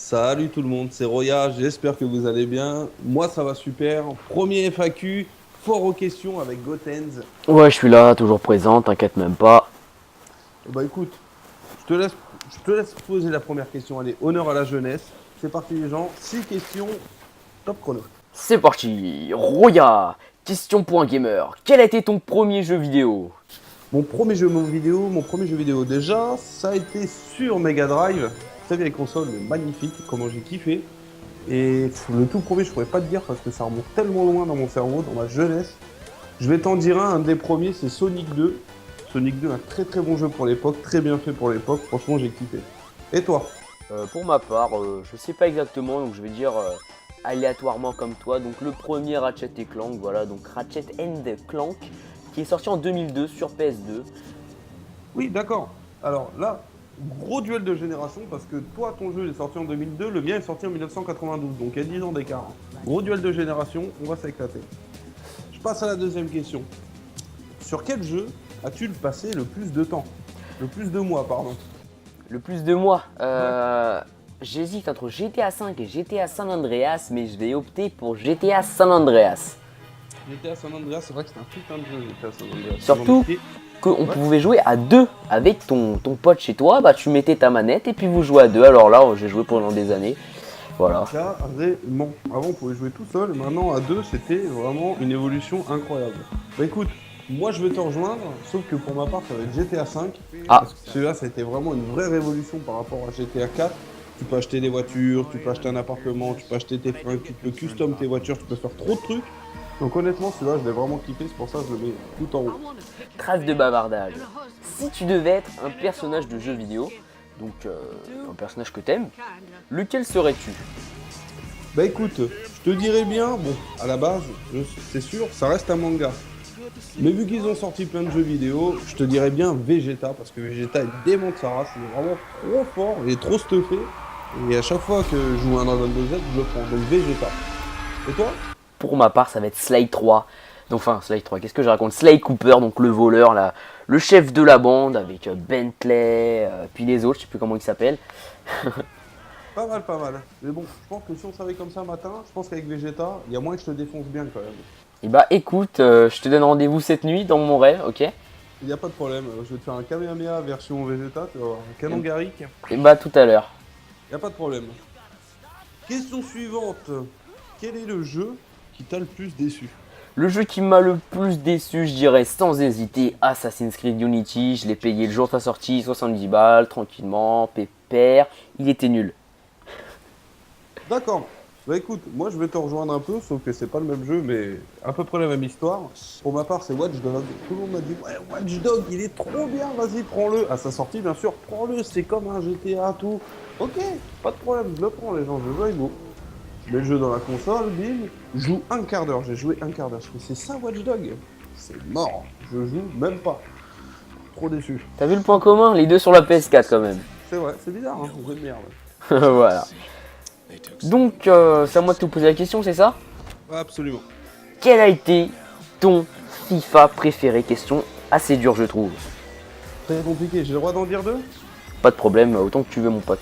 Salut tout le monde, c'est Roya, j'espère que vous allez bien. Moi ça va super. Premier FAQ, fort aux questions avec Gotenz. Ouais, je suis là, toujours présent, t'inquiète même pas. Bah écoute, je te laisse, je te laisse poser la première question. Allez, honneur à la jeunesse. C'est parti les gens, 6 questions, top chrono. C'est parti, Roya, question pour un gamer. Quel a été ton premier jeu vidéo? Mon premier jeu vidéo déjà, ça a été sur Mega Drive. Très vieille console, mais magnifique, comment j'ai kiffé. Et le tout premier, je pourrais pas te dire parce que ça remonte tellement loin dans mon cerveau, dans ma jeunesse. Je vais t'en dire un des premiers, c'est Sonic 2. Sonic 2, un très très bon jeu pour l'époque, très bien fait pour l'époque, franchement j'ai kiffé. Et toi? Pour ma part, je sais pas exactement, donc je vais dire aléatoirement comme toi. Donc le premier Ratchet et Clank, voilà, donc Ratchet and Clank, qui est sorti en 2002 sur PS2. Oui, d'accord. Alors là, gros duel de génération parce que toi, ton jeu est sorti en 2002, le mien est sorti en 1992, donc il y a 10 ans d'écart. Gros duel de génération, on va s'éclater. Je passe à la deuxième question. Sur quel jeu as-tu passé le plus de temps? Le plus de mois, pardon. Le plus de moi, Ouais. j'hésite entre GTA 5 et GTA San Andreas, mais je vais opter pour GTA San Andreas. GTA San Andreas, c'est vrai que c'est un putain de jeu, GTA San Andreas. Surtout qu'on Ouais. pouvait jouer à deux avec ton pote chez toi, bah tu mettais ta manette et puis vous jouez à deux. Alors là, j'ai joué pendant des années. Voilà. Carrément. Avant, on pouvait jouer tout seul, maintenant à deux, c'était vraiment une évolution incroyable. Bah écoute, moi je vais te rejoindre, sauf que pour ma part, ça va être GTA V, Ah, parce que celui-là, ça a été vraiment une vraie révolution par rapport à GTA 4. Tu peux acheter des voitures, tu peux acheter un appartement, tu peux acheter tes fringues, tu peux custom tes voitures, tu peux faire trop de trucs. Donc honnêtement, celui-là, je l'ai vraiment kiffé, c'est pour ça que je le mets tout en haut. trêve de bavardage. Si tu devais être un personnage de jeu vidéo, donc un personnage que t'aimes, lequel serais-tu? Bah écoute, je te dirais bien, bon, à la base, c'est sûr, ça reste un manga. Mais vu qu'ils ont sorti plein de jeux vidéo, je te dirais bien Vegeta, parce que Vegeta est dément de sa race, il est vraiment trop fort, il est trop stuffé. Et à chaque fois que je joue un Dragon Ball Z, je le prends. Donc Vegeta. Et toi? Pour ma part, ça va être Sly 3. Donc, enfin, Sly 3, qu'est-ce que je raconte? Sly Cooper, donc le voleur, le chef de la bande, avec Bentley, puis les autres, je sais plus comment ils s'appellent. Pas mal, pas mal. Mais bon, je pense que si on savait comme ça matin, je pense qu'avec Vegeta, il y a moyen que je te défonce bien quand même. Et bah écoute, je te donne rendez-vous cette nuit dans mon rêve, ok? Il n'y a pas de problème, je vais te faire un Kamehameha version Vegeta, tu vas voir, un canon Garrick. Et bah tout à l'heure. Il n'y a pas de problème. Question suivante. Quel est le jeu qui t'a le plus déçu? Le jeu qui m'a le plus déçu, je dirais sans hésiter, Assassin's Creed Unity. Je l'ai payé le jour de sa sortie, 70 balles, tranquillement, pépère. Il était nul. D'accord. Bah écoute, moi je vais te rejoindre un peu, sauf que c'est pas le même jeu, mais à peu près la même histoire. Pour ma part, c'est Watch Dogs. Tout le monde m'a dit, ouais, Watch Dogs, il est trop bien, vas-y, prends-le. À sa sortie, bien sûr, prends-le, c'est comme un GTA, tout. Ok, pas de problème, je le prends, les gens, je veux avec vous. Je mets le jeu dans la console, bim, je joue un quart d'heure, j'ai joué un quart d'heure. Je fais, c'est ça Watch Dogs? C'est mort, je joue même pas. Trop déçu. T'as vu le point commun? Les deux sur la PS4 quand même. C'est vrai, c'est bizarre, hein, jeu de merde. Voilà. Donc, c'est à moi de te poser la question, c'est ça? Ouais, absolument. Quel a été ton FIFA préféré? Question assez dure, je trouve. Très compliqué, j'ai le droit d'en dire deux? Pas de problème, autant que tu veux, mon pote.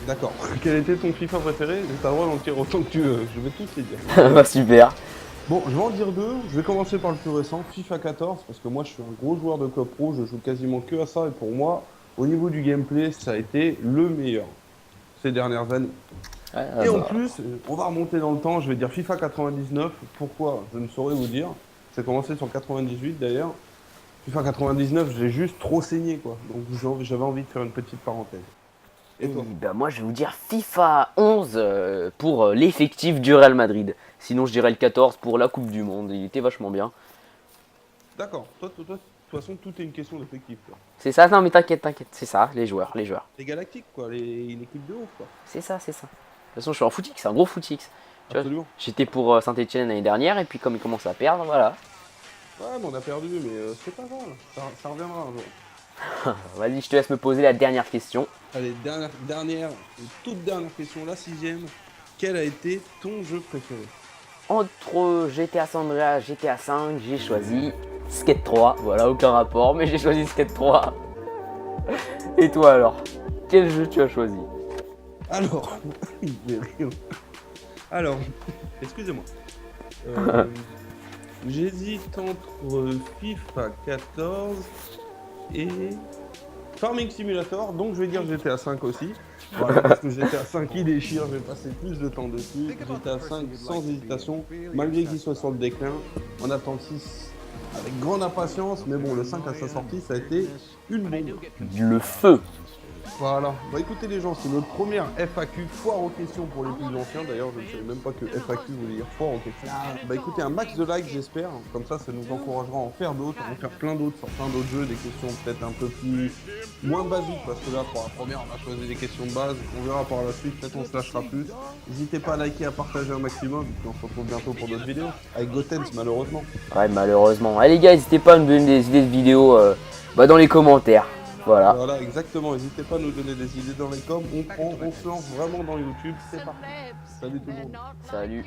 D'accord. Quel était ton FIFA préféré? T'as le droit d'en dire autant que tu veux. Je vais tous les dire. Bah super. Bon, je vais en dire deux. Je vais commencer par le plus récent, FIFA 14, parce que moi je suis un gros joueur de Club Pro, je joue quasiment que à ça, et pour moi, au niveau du gameplay, ça a été le meilleur ces dernières années. Ouais, Et en plus, on va remonter dans le temps, je vais dire FIFA 99. Pourquoi? Je ne saurais vous dire. C'est commencé sur 98 d'ailleurs. FIFA 99, j'ai juste trop saigné quoi. Donc j'avais envie de faire une petite parenthèse. Et Et toi? ben moi je vais vous dire FIFA 11 pour l'effectif du Real Madrid. Sinon je dirais le 14 pour la Coupe du Monde. Il était vachement bien. D'accord. Toi, de toute façon, tout est une question d'effectif quoi. C'est ça, non mais t'inquiète, t'inquiète. C'est ça, les joueurs, les joueurs. Les galactiques, quoi, l'équipe de ouf, quoi. C'est ça, c'est ça. De toute façon je suis en footix, c'est un gros footix. Tu vois, Absolument. j'étais pour Saint-Etienne l'année dernière et puis comme ils commencent à perdre, voilà. Ouais, mais on a perdu, mais c'est pas grave. Ça reviendra un jour. Vas-y, je te laisse me poser la dernière question. Allez, toute dernière question, la sixième. Quel a été ton jeu préféré? Entre GTA San Andreas et GTA 5, j'ai choisi Skate 3. Voilà, aucun rapport, mais j'ai choisi Skate 3. Et toi alors? Quel jeu tu as choisi? Alors, il fait rire. Alors, excusez-moi. Euh, J'hésite entre FIFA 14 et Farming Simulator, donc je vais dire GTA 5 aussi. Voilà, parce que GTA 5 il déchire, je vais passer plus de temps dessus. GTA 5 sans hésitation, malgré qu'il soit sur le déclin. On attend le 6 avec grande impatience, mais bon, le 5 à sa sortie, ça a été une bombe. Le feu. Voilà. Bah écoutez les gens, c'est notre première FAQ, foire aux questions pour les plus anciens. D'ailleurs, je ne savais même pas que FAQ voulait dire foire aux questions. Bah écoutez, un max de likes j'espère. Comme ça nous encouragera à en faire d'autres, à en faire plein d'autres sur plein d'autres jeux, des questions peut-être un peu plus moins basiques. Parce que là, pour la première, on a choisi des questions de base. On verra par la suite, peut-être on se lâchera plus. N'hésitez pas à liker, à partager un maximum. Et puis on se retrouve bientôt pour d'autres vidéos. Avec Gotenks malheureusement. Ouais, malheureusement. Allez les gars, n'hésitez pas à nous donner des idées de vidéos dans les commentaires. Voilà. Voilà, exactement. N'hésitez pas à nous donner des idées dans les coms. On se lance vraiment dans YouTube. C'est parti. Salut tout le monde. Salut.